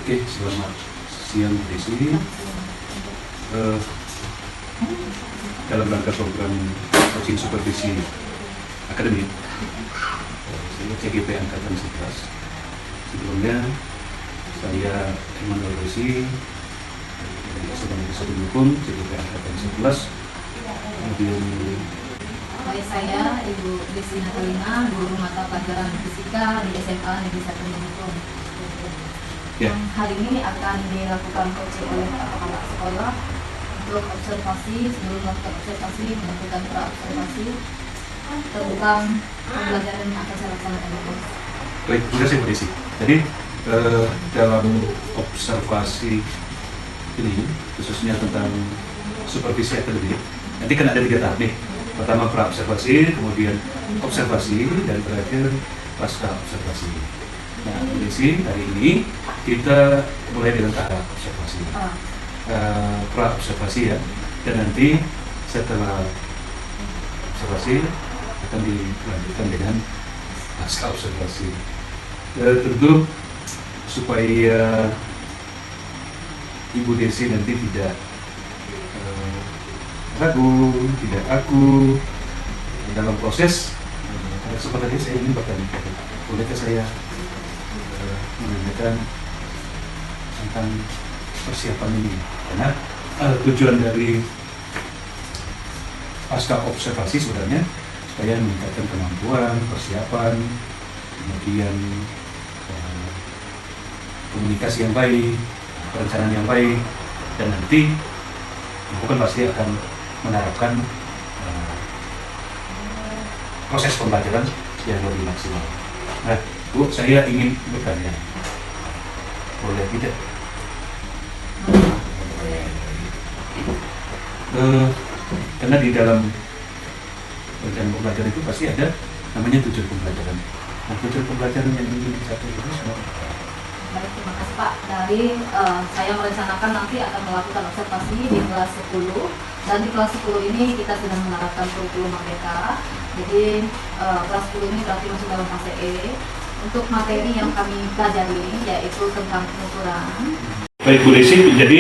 Oke, selamat siang Bu Desi. Dalam rangka program coaching supervisi akademik, saya CGP Angkatan 11. Sebelumnya saya Emmanuel Rosi dari Ekonomi Studi Hukum CGP Angkatan 11. Kemudian saya Ibu Desi Natalina, guru mata pelajaran fisika di SMA Negeri 1 Hukum. ya, Hari ini akan dilakukan coaching oleh kepala sekolah untuk observasi, sebelum melakukan observasi, melakukan pra-observasi tentang pembelajaran yang akan saya laksanakan. baik, terima kasih Bu Desi. Jadi dalam observasi ini, khususnya tentang supervisi akademik, nanti kan ada 3 tahap nih. Pertama pra-observasi, kemudian observasi, dan terakhir pasca observasi. Nah, Bu Desi, hari ini kita mulai dengan tahap observasi. Pra-observasi ya, dan nanti setelah observasi akan dilanjutkan dengan pasca observasi. Tentu supaya Ibu Desi nanti tidak ragu, tidak aku dalam proses. Seperti tadi saya ingin bertanya, bolehkah saya menanyakan tentang persiapan ini? Karena tujuan dari pasca observasi sebenarnya supaya meningkatkan kemampuan, persiapan, kemudian komunikasi yang baik, perencanaan yang baik, dan nanti bukan pasti akan menerapkan proses pembelajaran yang lebih maksimal. Nah, Bu, saya ingin bertanya, boleh tidak? Karena di dalam rencana pembelajaran itu pasti ada namanya tujuan pembelajaran. Nah, tujuan pembelajaran yang ingin dicapai itu semua. Baik, terima kasih Pak. Dari saya merencanakan nanti akan melakukan observasi di kelas 10, dan di kelas 10 ini kita sedang menerapkan kurikulum Merdeka. Jadi kelas 10 ini berarti masuk dalam fase E. Untuk materi yang kami pelajari yaitu tentang penuturan. Baik Bu Desi, jadi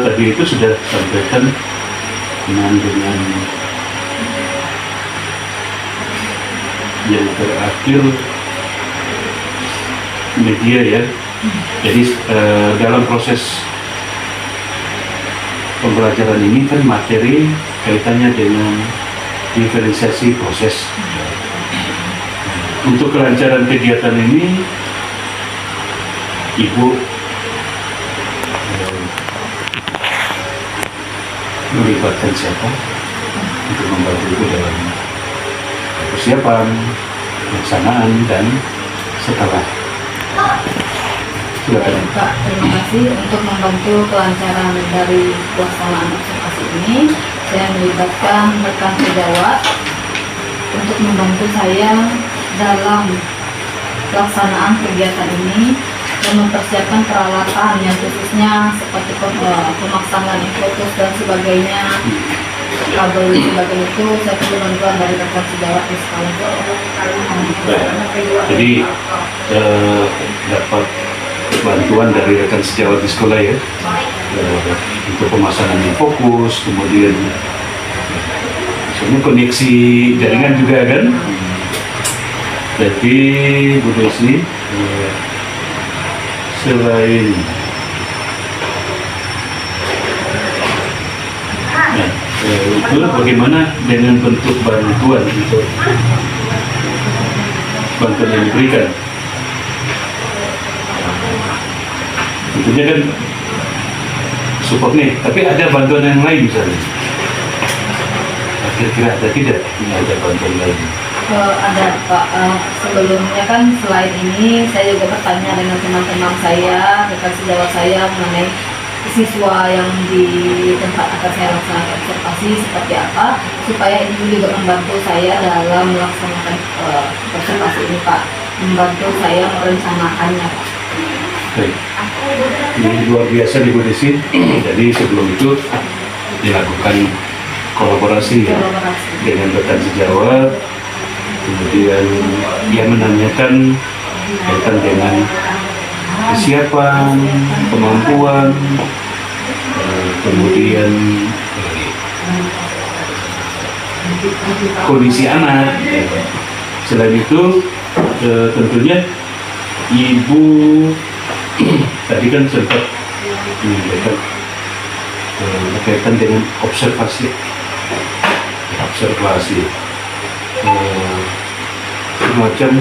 tadi itu sudah sampaikan dengan yang terakhir media ya. Jadi dalam proses pembelajaran ini kan materi kaitannya dengan diferensiasi proses. Untuk kelancaran kegiatan ini, Ibu melibatkan siapa untuk membantu Ibu dalam persiapan, pelaksanaan, dan setelah. Silakan. Pak, terima kasih untuk membantu kelancaran dari pelaksanaan observasi ini. Saya melibatkan rekan sejawat untuk membantu saya dalam pelaksanaan kegiatan ini dan mempersiapkan peralatan yang khususnya seperti pemasangan infocus dan sebagainya, kabel dan sebagainya. Itu saya perlu bantuan dari rekan sejawat di sekolah. Jadi dapat bantuan dari rekan sejawat di sekolah ya, untuk pemasangan yang fokus, kemudian soalnya koneksi jaringan juga kan. Jadi Bu Desi, selain itu bagaimana dengan bentuk bantuan untuk bantuan yang diberikan? Tentunya kan support nih, tapi ada bantuan yang lain misalnya. Kira-kira ada tidak? Ada bantuan lain? Ada Pak. Sebelumnya kan selain ini saya juga bertanya dengan teman-teman saya, rekan sejawat saya mengenai siswa yang di tempat akan saya laksanakan observasi seperti apa, supaya ini juga membantu saya dalam melaksanakan observasi ini Pak, membantu saya merencanakannya Pak. Baik. Ini luar biasa di Bu Desi. Jadi sebelum itu dilakukan kolaborasi ya, dengan rekan sejawat, kemudian dia menanyakan kaitan dengan kesiapan, kemampuan, kemudian kondisi anak. Selain itu tentunya ibu tadi kan sempat menyampaikan berkaitan dengan observasi semacam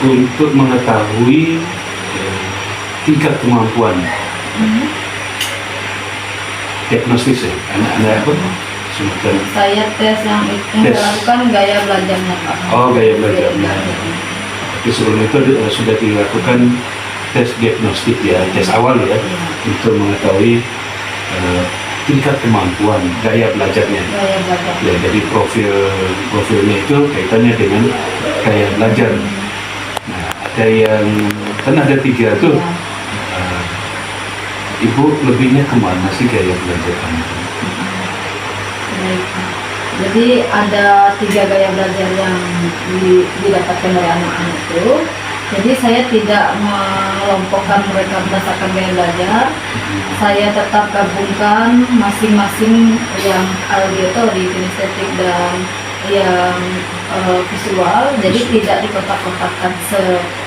untuk mengetahui tingkat kemampuan diagnostis ya, anak-anak apa semacam Saya tes yang dilakukan gaya belajarnya Pak. oh gaya belajarnya. Tapi sebelum itu sudah dilakukan tes diagnostik ya, tes awal ya, untuk mengetahui tingkat kemampuan gaya belajarnya. Gaya belajar. Ya, jadi profilnya itu kaitannya dengan gaya belajar. Nah, ada yang kan ada 3 tuh. Ibu lebihnya kemana sih gaya belajar anak? Baik. Jadi ada 3 gaya belajar yang didapatkan dari anak-anak itu. Jadi saya tidak mengelompokkan mereka berdasarkan gaya belajar. Saya tetap gabungkan masing-masing yang auditory, kinestetik dan yang visual. Jadi tidak dikotak-kotakkan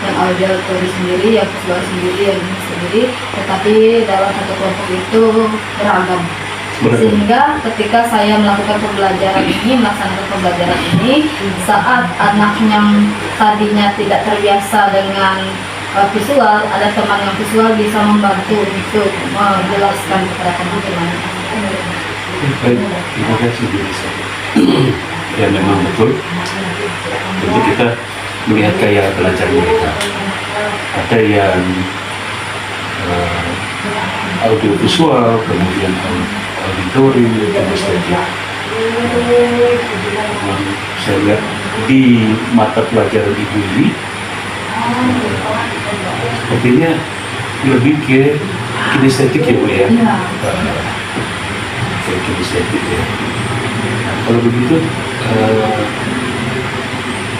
yang auditory sendiri, yang visual sendiri, yang ini sendiri. Tetapi dalam satu kelompok itu beragam. Sehingga ketika saya melakukan melaksanakan pembelajaran ini, saat anak yang tadinya tidak terbiasa dengan visual, ada teman yang visual bisa membantu untuk menjelaskan kepada teman-teman. Baik, terima kasih Bu Lisa. Ya memang betul. Tentu kita melihat gaya belajar mereka. Ada yang audiovisual, kemudian auditory, kinestetik. Saya lihat di mata pelajaran ibu ini sepertinya lebih ke kinestetik ya Bu ya. Ke kinestetik ya. Kalau begitu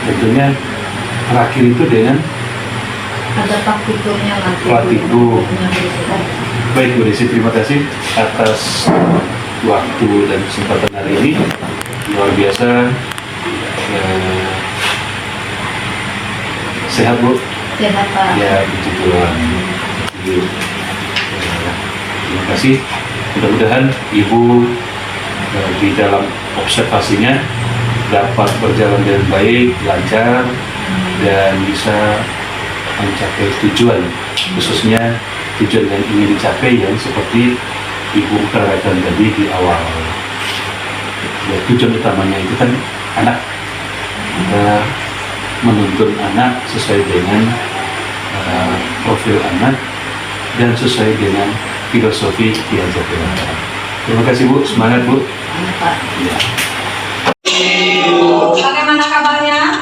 tentunya terakhir itu dengan ada praktikumnya nanti. Praktikum. Baik Bu Desi, terima kasih atas waktu dan kesempatan hari ini. Luar biasa. Sehat Bu? Sehat Pak. Ya, puji Tuhan. Terima kasih. Mudah-mudahan Ibu di dalam observasinya dapat berjalan dengan baik, lancar, dan bisa mencapai tujuan, khususnya tujuan yang ingin dicapai yang seperti Ibu utarakan tadi di awal. Ya, tujuan utamanya itu kan anak, kita menuntun anak sesuai dengan profil anak dan sesuai dengan filosofi diajak belajar. Terima kasih Bu, semangat Bu. Ya. Bagaimana kabarnya?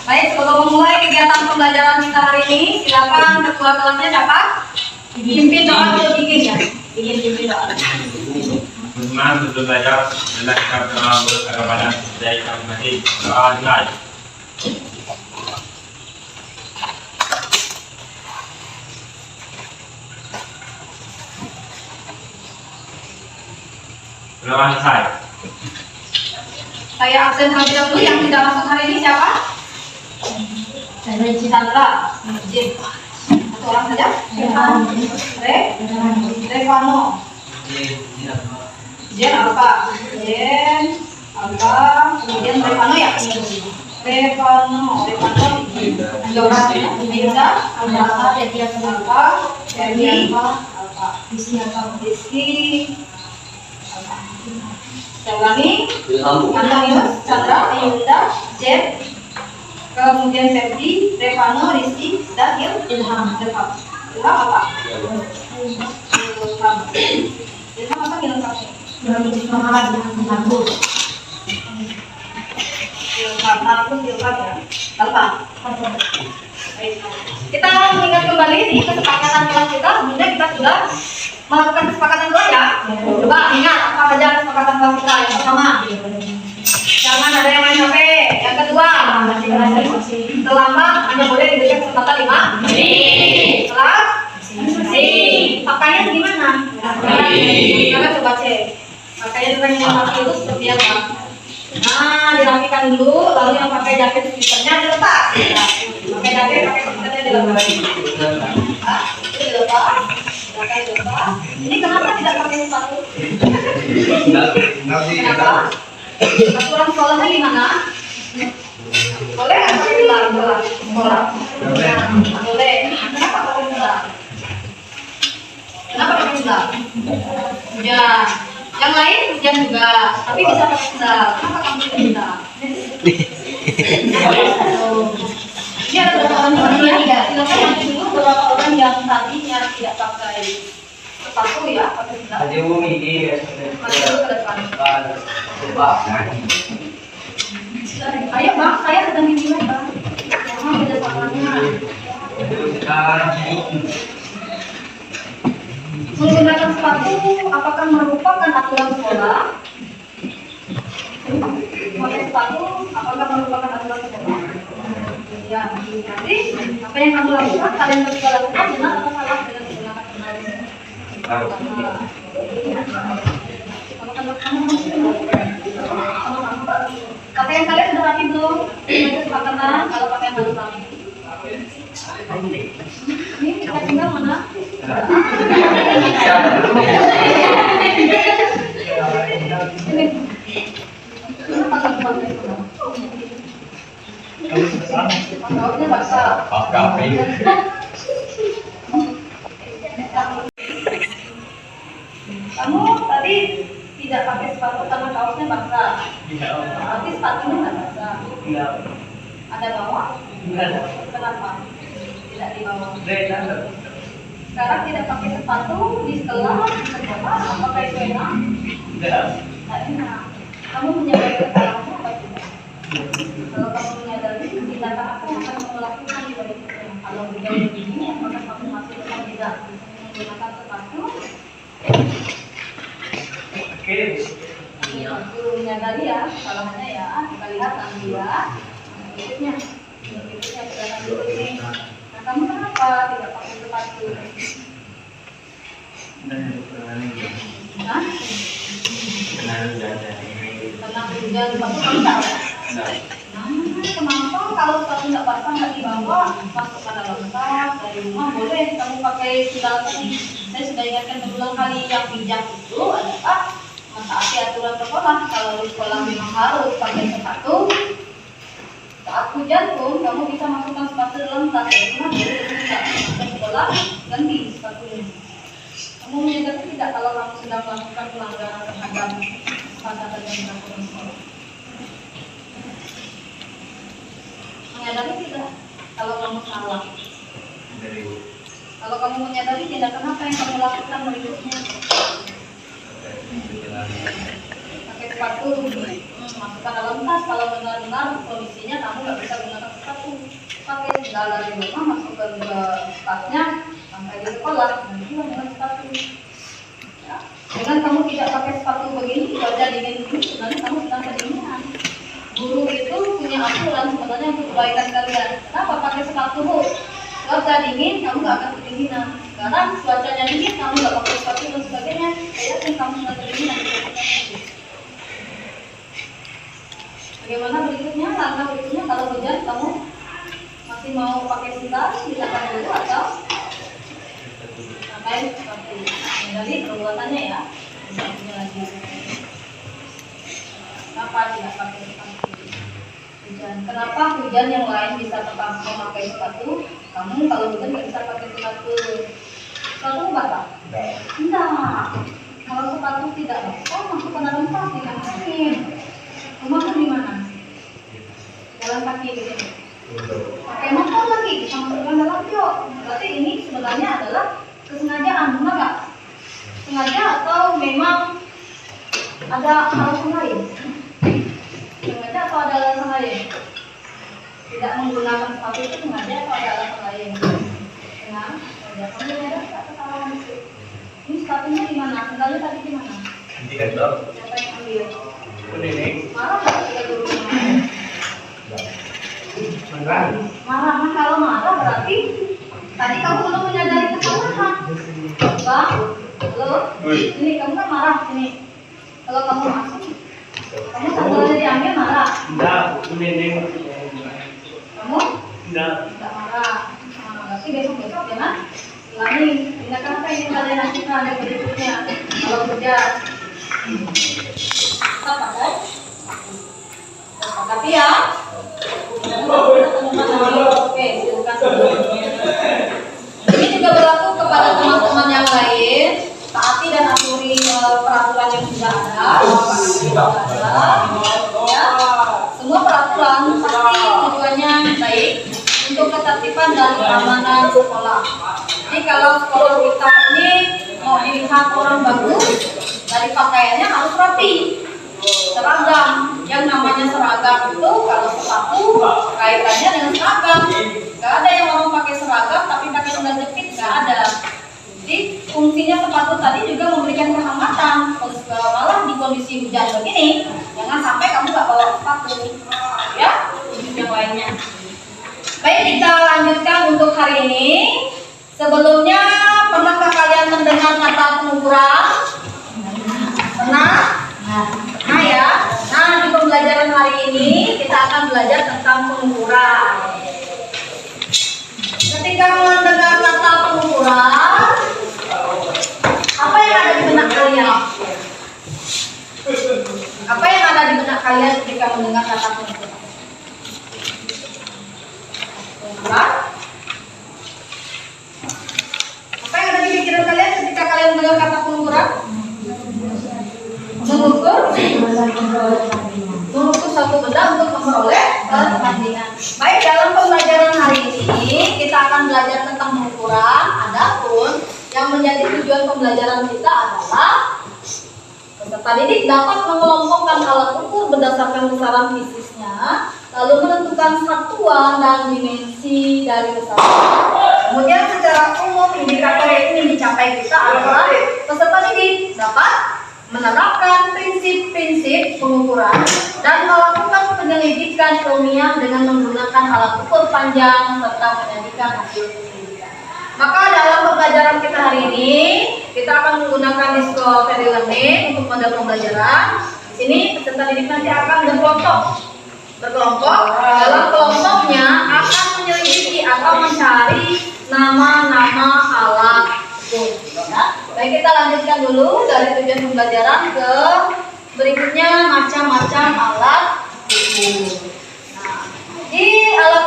Baik, sebelum memulai kegiatan pembelajaran kita hari ini, silakan ketua kelasnya siapa? Pimpin doa dulu bikin ya. Bikin doa. Bersemangat untuk belajar adalah kita berdoa kepada dari kami masih doa dimulai. Berdoa selesai. Saya absen terlebih dahulu. Yang tidak masuk hari ini siapa? Chandra. Jin. Satu orang saja. Revano. Jen apa? Jen apa? Kemudian Revano ya. Revano. Joran. Mirza. Alfa. Ferdi. Rizky. Saya ulangi. Antonius, Chandra, Ayunda, Jen, kemudian Ferdi, Revano, Rizky, dan Ilham. Ilham apa? Ilham apa lengkapnya? Ilham ya. Alfa. Kita mengingat kembali di kesepakatan kelas kita. Sebelumnya kita sudah melakukan kesepakatan dua ya. Coba ingat apa saja kesepakatan kelas kita. Yang pertama, jangan ada yang main HP. Yang kedua, terlambat hanya boleh diberikan Kelas C. Pakaian gimana? Sekarang coba cek. Pakaian orang yang pakai itu seperti apa? Nah, dirapikan dulu, lalu yang pakai jaket sweaternya dilepas. Pakai jaket, pakai sweaternya dilepas. Ah, itu dilepas. Dilepas. Ini kenapa tidak pakai sepatu? Kenapa? Aturan sekolahnya gimana? Boleh nggak pakai sekolah? Boleh. Kenapa pakai sendal? Kenapa pakai sendal? Hujan. Yang lain hujan juga, tapi bisa pakai sendal. Kenapa kamu pakai sendal? Ini ada beberapa orang yang silakan nanti dulu beberapa orang yang tadinya tidak pakai sepatu ya, pakai sendal. Mari dulu ke depan. Ayo bang, saya sedang dimulai bang. Jangan beda soalnya. Menggunakan sepatu apakah merupakan aturan sekolah? Memakai sepatu apakah merupakan aturan sekolah? Ya, nanti apa yang kamu lakukan, kalian berdua lakukan benar atau salah dengan menggunakan sandal? Pakaian kalian sudah rapi belum? Ini kesepakatan kalau pakaian harus rapi. Ini kita tinggal mana? Ini. Kaosnya basah. Kamu tadi tidak pakai sepatu karena kaosnya basah. Berarti sepatunya nggak basah. Ada bawah? Kenapa? Tidak di bawah. Sekarang tidak pakai sepatu di sekolah, di sekolah, apakah itu enak? Tidak enak. Kamu menyadari kesalahanmu apa tidak? Kalau kamu menyadari, tindakan apa yang akan kamu lakukan di balik itu? Kalau sudah begini, apakah kamu masih tetap tidak menggunakan sepatu? Ini aku menyadari ya, kesalahannya ya. Kita lihat nanti ya. Berikutnya kita dulu nih. Nah, kamu kenapa tidak pakai sepatu? Hah? Karena hujan sepatu kamu tak ada? Nah, kenapa kalau sepatu nggak basah nggak dibawa masuk ke dalam tas dari rumah boleh kamu pakai sandal tadi? Saya sudah ingatkan berulang kali yang bijak itu adalah mentaati aturan sekolah. Kalau di sekolah memang harus pakai sepatu, saat hujan pun kamu bisa masukkan sepatu dalam tas. Cuma boleh tidak ke sekolah ganti sepatunya. Kamu menyadari tidak kalau kamu sedang melakukan pelanggaran terhadap kesepakatan dan peraturan sekolah? Menyadari tidak kalau kamu salah? Kalau kamu menyadari tindakan apa yang kamu lakukan berikutnya? Pakai sepatu, masukkan dalam tas. Kalau benar-benar kondisinya kamu nggak bisa menggunakan sepatu, pakai sandal dari rumah, masukkan ke tasnya sampai di sekolah, nanti dengan sepatu. Ya. Dengan kamu tidak pakai sepatu begini, cuaca dingin ini, sebenarnya kamu sedang kedinginan. Guru itu punya aturan sebenarnya untuk kebaikan kalian. Kenapa pakai sepatu? Cuaca dingin, kamu nggak akan kedinginan. Sekarang cuacanya dingin, kamu nggak pakai sepatu dan sebagainya, saya yakin kamu sudah kedinginan. Bagaimana berikutnya? Langkah berikutnya kalau hujan kamu masih mau pakai sandal, silakan dulu atau pakai sepatu. Jadi perbuatannya ya, misalnya lagi. Kenapa tidak pakai sepatu? Hujan. Kenapa hujan yang lain bisa tetap memakai sepatu? Kamu kalau hujan nggak bisa pakai sepatu. Sepatu basah? Tidak. Kalau sepatu tidak basah, masuk ke dalam tas dengan angin. Rumah di mana? Jalan kaki begini. Pakai motor lagi, bisa masukkan dalam jok. Berarti ini sebenarnya adalah kesengajaan, benar nggak? Sengaja atau memang ada alasan lain? Sengaja atau ada alasan lain? Tidak menggunakan sepatu itu sengaja atau ada alasan lain? Senang, sengaja. Kamu ada nggak kesalahan itu? Ini sepatunya di mana? Sandalnya tadi di mana? Siapa yang ambil? Marah nggak ketika guru marah? Marah, kalau marah berarti Tadi kamu belum menyadari kesalahan. Bang, halo. Ini kamu kan marah ini. Kalau kamu masuk, kamu sambil diambil marah. Enggak, ini. Kamu? Enggak. Tidak marah. Nah, berarti besok jangan ulangi. Tindakan apa yang kalian lakukan ada berikutnya. Kalau kerja, tetap ada. Tapi ya. Oke, silakan. Ini juga berlaku kepada teman-teman yang lain. Taati dan aturi peraturan yang sudah ada. Ya. Semua peraturan pasti tujuannya baik untuk ketertiban dan keamanan sekolah. Jadi kalau sekolah kita ini mau dilihat orang bagus, dari pakaiannya harus rapi, seragam. Yang namanya seragam itu kalau sepatu kaitannya dengan seragam. Gak ada yang orang pakai seragam tapi pakai sandal jepit, gak ada. Jadi fungsinya sepatu tadi juga memberikan kehangatan. Malah di kondisi hujan begini, jangan sampai kamu gak bawa sepatu, ya. Yang lainnya. Baik, kita lanjutkan untuk hari ini. Sebelumnya, pernahkah kalian mendengar kata pengukuran? Pernah? Nah ya. Nah, di pembelajaran hari ini kita akan belajar tentang pengukuran. Ketika mendengar kata pengukuran, apa yang ada di benak kalian? Apa yang ada di benak kalian ketika mendengar kata pengukuran? Pengukuran? Apa yang ada di pikiran kalian ketika kalian mendengar kata pengukuran? Mengukur satu benda untuk memperoleh perbandingan. Baik, dalam pembelajaran hari ini kita akan belajar tentang pengukuran. Adapun yang menjadi tujuan pembelajaran kita adalah peserta didik dapat mengelompokkan alat ukur berdasarkan besaran fisisnya, lalu menentukan satuan dan dimensi dari besaran. Kemudian secara umum indikator yang ingin dicapai kita adalah peserta didik dapat menerapkan prinsip-prinsip pengukuran dan melakukan penyelidikan ilmiah dengan menggunakan alat ukur panjang serta menyajikan hasil penyelidikan. Maka dalam pembelajaran kita hari ini kita akan menggunakan discovery learning untuk model pembelajaran. Di sini peserta didik nanti akan berkelompok. Dalam kelompoknya akan menyelidiki atau mencari nama-nama alat ukur. Baik, kita lanjutkan dulu dari tujuan pembelajaran ke berikutnya macam-macam alat ukur. Nah, di alat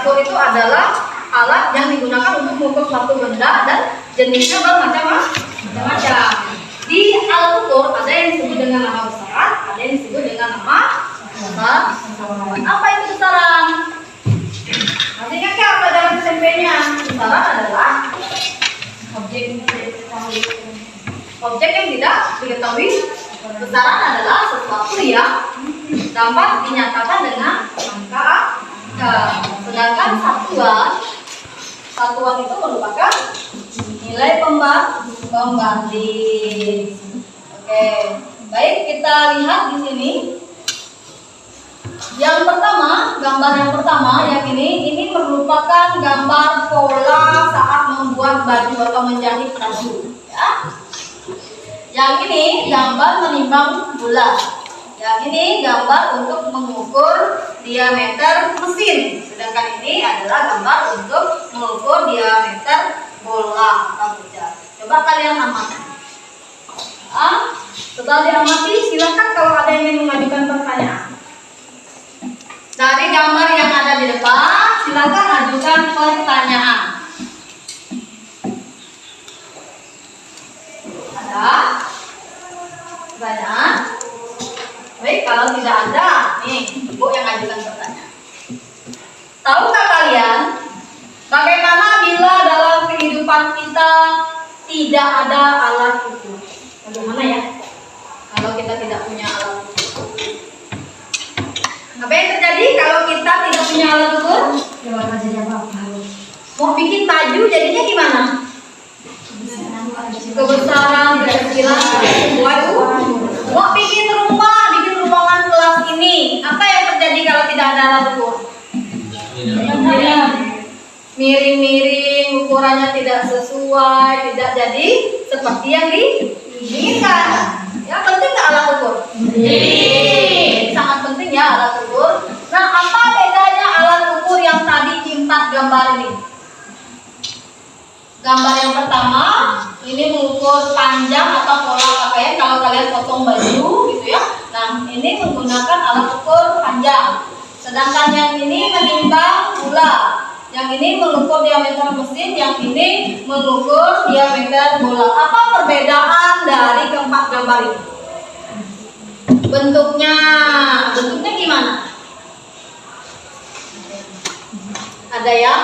ukur itu adalah alat yang digunakan untuk mengukur suatu benda dan jenisnya bermacam-macam. Di alat ukur ada yang disebut dengan nama besaran, ada yang disebut dengan nama besaran. Apa itu besaran? Masih ingat nggak pelajaran SMP-nya? Besaran adalah objek yang tidak diketahui. Besaran adalah sesuatu yang dapat dinyatakan dengan angka. Sedangkan satuan itu merupakan nilai pembanding. Oke, baik, kita lihat di sini. Yang pertama, gambar yang pertama yang ini merupakan gambar pola saat membuat baju atau menjahit baju, ya. Yang ini gambar menimbang gula. Yang ini gambar untuk mengukur diameter mesin. Sedangkan ini adalah gambar untuk mengukur diameter bola atau bola. Coba kalian amati. Setelah diamati, silakan kalau ada yang ingin mengajukan pertanyaan. Dari gambar yang ada di depan, silakan ajukan pertanyaan. Ada pertanyaan? Baik, kalau tidak ada, nih Ibu yang ajukan pertanyaan. Tahukah kalian bagaimana bila dalam kehidupan kita tidak ada alat ukur? Bagaimana ya kalau kita tidak punya alat ukur? Apa yang terjadi kalau kita tidak punya alat ukur? Mau bikin baju jadinya gimana? Kebesaran, kecilan, semua itu. Mau bikin rumah, bikin ruangan kelas ini, apa yang terjadi kalau tidak ada alat ukur? miring-miring, ukurannya tidak sesuai, tidak jadi seperti yang diinginkan. Ya, penting nggak alat ukur? Ini sangat penting ya alat ukur. Nah, apa bedanya alat ukur yang tadi di 4 gambar ini? Gambar yang pertama, ini mengukur panjang atau pola pakaian kalau kalian potong baju gitu ya. Nah, ini menggunakan alat ukur panjang. Sedangkan yang ini menimbang gula. Yang ini mengukur diameter mesin, yang ini mengukur diameter bola. Apa perbedaan dari keempat gambar ini? Bentuknya gimana? Ada ya?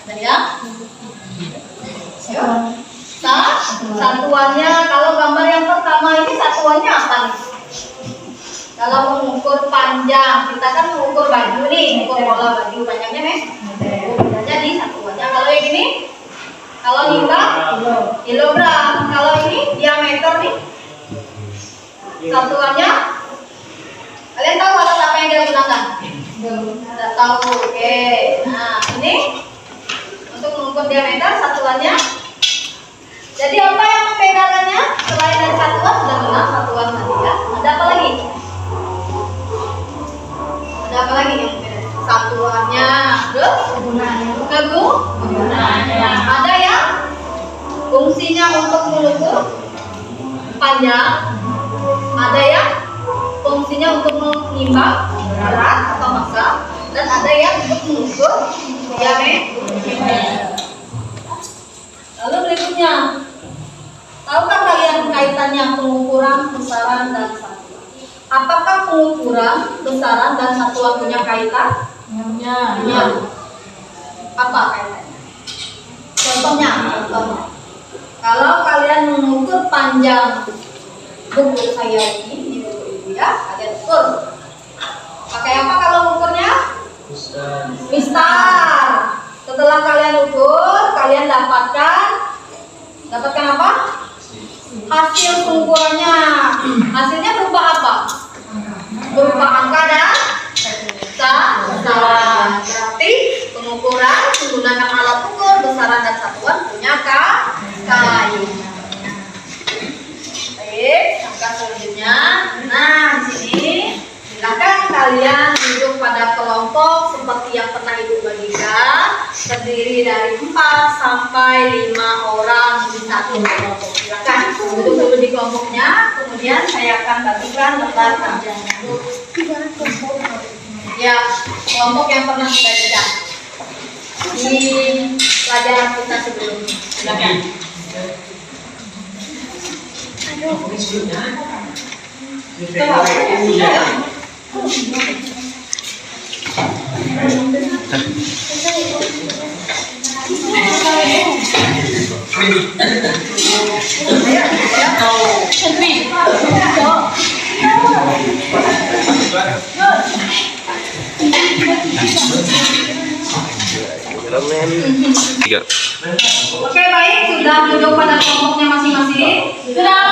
Ada ya? Satuannya, kalau gambar yang pertama ini satuannya apa nih? Kalau mengukur panjang, kita kan mengukur baju nih, mengukur pola baju panjangnya nih. Bisa jadi satuannya. Kalau yang ini, kalau nimbang kilogram. Kalau ini diameter nih, satuannya. Kalian tahu alat apa yang dia gunakan? Tidak tahu. Oke. Nah, ini untuk mengukur diameter satuannya. Jadi apa yang membedakannya? Selain dari satuan, sudah benar satuan tadi ya. Ada apa lagi? Ada apa lagi yang beda? Satuannya, terus kegunaannya. Ada ya? Fungsinya untuk mengukur panjang. Ada ya? Fungsinya untuk menimbang berat atau massa. Dan ada yang untuk mengukur diameter. Lalu berikutnya, tahukah kalian kaitannya pengukuran, besaran, dan satuan? Apakah pengukuran, besaran, dan satuan punya kaitan? Punya. Apa kaitannya? Contohnya. Kalau kalian mengukur panjang buku saya ini, di buku ini ya, kalian ukur. Pakai apa kalau mengukurnya? Mistar. Setelah kalian ukur, kalian dapatkan apa? Hasil pengukurannya. Hasilnya berupa apa? Berupa angka dan besaran. Berarti pengukuran menggunakan alat ukur, besaran dan satuan punya kaitan. Baik, angka selanjutnya. Nah, di sini silakan kalian duduk pada kelompok seperti yang pernah Ibu bagikan, terdiri dari 4 sampai 5 orang di satu kelompok. Silakan duduk dulu di kelompoknya, kemudian saya akan bagikan lembar kerjanya. Ya, kelompok yang pernah kita baca di pelajaran kita sebelumnya. Silakan. Oke, baik, sudah duduk pada kelompoknya masing-masing. Sudah.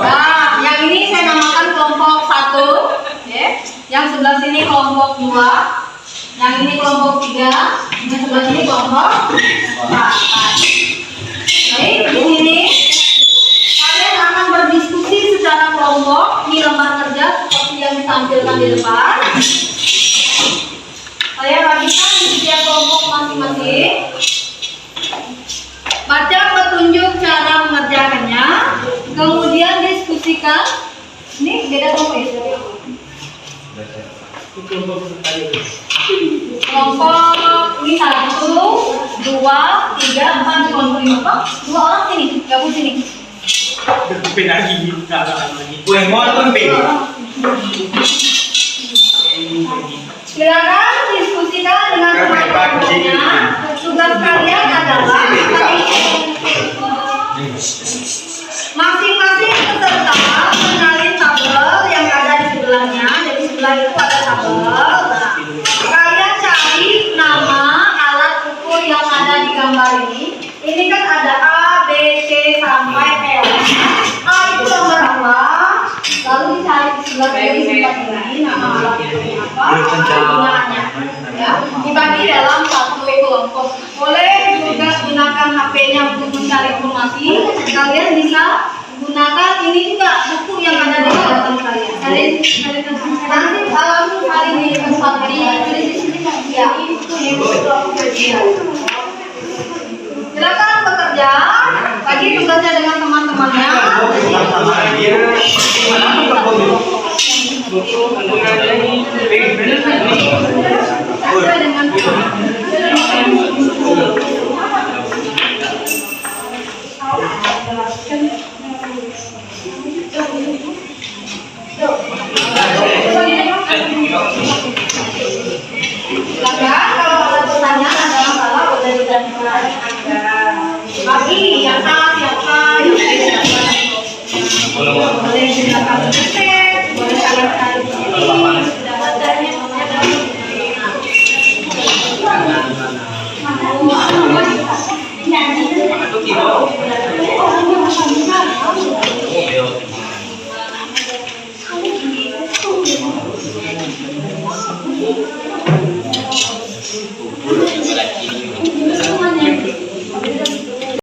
Nah, yang ini saya namakan kelompok 1, ya. Yang sebelah sini kelompok 2, yang ini kelompok 3, yang sebelah sini kelompok 4. Baik, di sini kalian akan berdiskusi secara kelompok. Ini lembar kerja seperti yang ditampilkan di depan. Saya bagikan di setiap kelompok masing-masing. Baca petunjuk cara mengerjakannya, kemudian diskusikan. Ini beda kelompok ya? Kelompok ini 1, 2, 3, 4, kelompok 5. 2 orang sini, gabung sini. Silakan diskusikan dengan teman-temannya. Tugas kalian adalah masing-masing peserta mengenalin tabel yang ada di sebelahnya. Jadi sebelah itu ada tabel. Nah, kalian cari nama alat ukur yang ada di gambar ini. Ini kan ada A, B, C sampai L. A itu nomor apa? Lalu dicari di Setelah dari sifat ini, nama alat ini apa? Gunanya. Ya, dibagi dalam satu kelompok. Boleh juga gunakan HP-nya untuk mencari informasi. Kalian bisa gunakan ini juga buku yang ada di belakang saya. Nanti langsung cari di tempat di sini ya. Silakan bekerja. Bagi tugasnya dengan teman-temannya. Sesuai dengan silakan kalau ada pertanyaan ada masalah boleh ditanyakan bagi yang A, yang B, yang C, boleh silakan